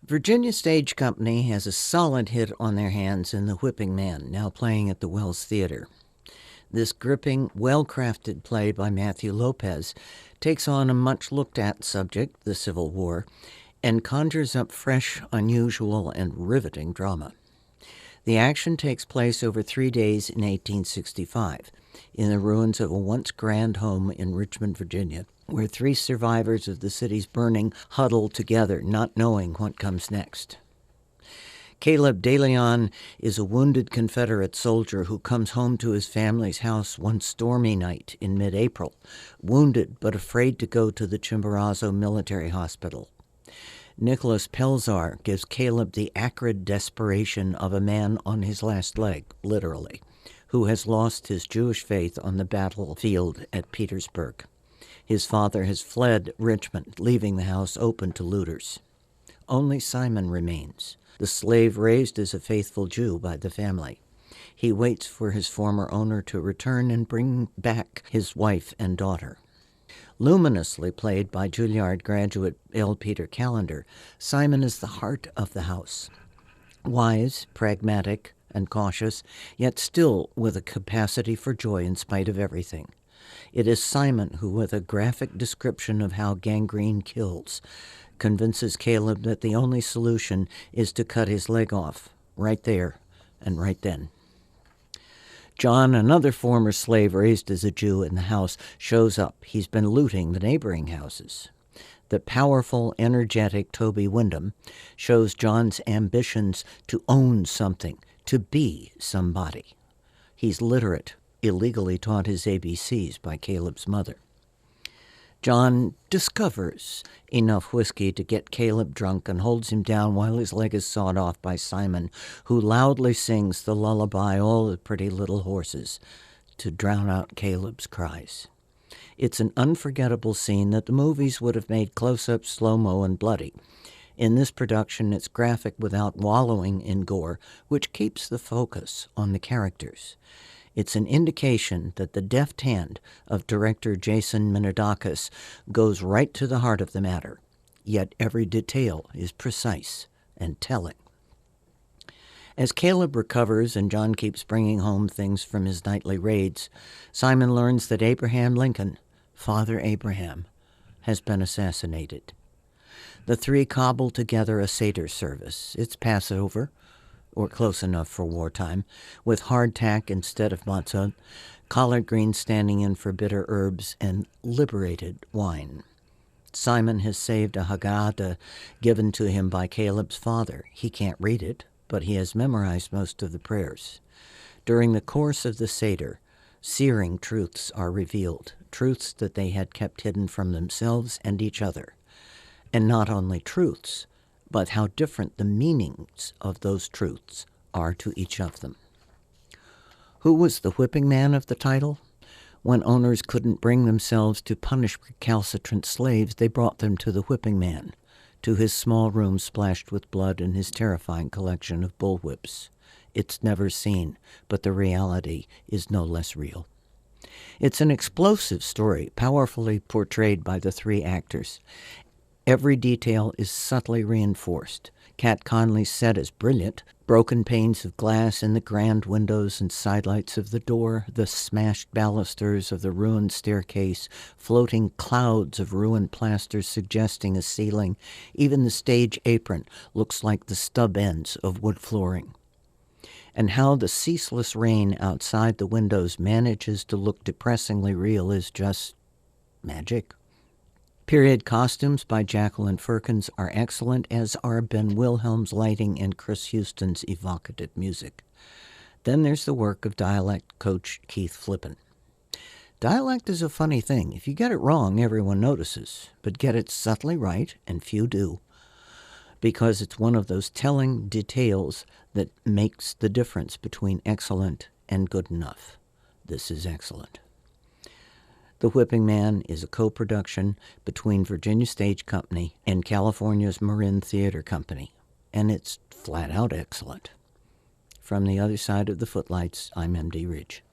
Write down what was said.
Virginia Stage Company has a solid hit on their hands in The Whipping Man, now playing at the Wells Theater. This gripping, well-crafted play by Matthew Lopez takes on a much-looked-at subject, the Civil War, and conjures up fresh, unusual, and riveting drama. The action takes place over 3 days in 1865, in the ruins of a once grand home in Richmond, Virginia, where 3 survivors of the city's burning huddle together, not knowing what comes next. Caleb DeLeon is a wounded Confederate soldier who comes home to his family's house one stormy night in mid-April, wounded but afraid to go to the Chimborazo Military Hospital. Nicholas Pelzar gives Caleb the acrid desperation of a man on his last leg, literally, who has lost his Jewish faith on the battlefield at Petersburg. His father has fled Richmond, leaving the house open to looters. Only Simon remains, the slave raised as a faithful Jew by the family. He waits for his former owner to return and bring back his wife and daughter. Luminously played by Juilliard graduate L. Peter Callender, Simon is the heart of the house. Wise, pragmatic, and cautious, yet still with a capacity for joy in spite of everything. It is Simon who, with a graphic description of how gangrene kills, convinces Caleb that the only solution is to cut his leg off, right there and right then. John, another former slave raised as a Jew in the house, shows up. He's been looting the neighboring houses. The powerful, energetic Toby Wyndham shows John's ambitions to own something, to be somebody. He's literate, illegally taught his ABCs by Caleb's mother. John discovers enough whiskey to get Caleb drunk and holds him down while his leg is sawed off by Simon, who loudly sings the lullaby All the Pretty Little Horses to drown out Caleb's cries. It's an unforgettable scene that the movies would have made close-up, slow-mo, and bloody. In this production, it's graphic without wallowing in gore, which keeps the focus on the characters. It's an indication that the deft hand of director Jason Minadakis goes right to the heart of the matter, yet every detail is precise and telling. As Caleb recovers and John keeps bringing home things from his nightly raids, Simon learns that Abraham Lincoln, Father Abraham, has been assassinated. The 3 cobble together a Seder service. It's Passover, or close enough for wartime, with hardtack instead of matzah, collard greens standing in for bitter herbs, and liberated wine. Simon has saved a Haggadah given to him by Caleb's father. He can't read it, but he has memorized most of the prayers. During the course of the Seder, searing truths are revealed, truths that they had kept hidden from themselves and each other. And not only truths, but how different the meanings of those truths are to each of them. Who was the whipping man of the title? When owners couldn't bring themselves to punish recalcitrant slaves, they brought them to the whipping man, to his small room splashed with blood and his terrifying collection of bullwhips. It's never seen, but the reality is no less real. It's an explosive story, powerfully portrayed by the 3 actors. Every detail is subtly reinforced. Kat Conley's set is brilliant. Broken panes of glass in the grand windows and sidelights of the door, the smashed balusters of the ruined staircase, floating clouds of ruined plaster suggesting a ceiling. Even the stage apron looks like the stub ends of wood flooring. And how the ceaseless rain outside the windows manages to look depressingly real is just magic. Period costumes by Jacqueline Firkins are excellent, as are Ben Wilhelm's lighting and Chris Houston's evocative music. Then there's the work of dialect coach Keith Flippin. Dialect is a funny thing. If you get it wrong, everyone notices, but get it subtly right, and few do, because it's one of those telling details that makes the difference between excellent and good enough. This is excellent. The Whipping Man is a co-production between Virginia Stage Company and California's Marin Theater Company, and it's flat out excellent. From the other side of the Footlights, I'm M.D. Ridge.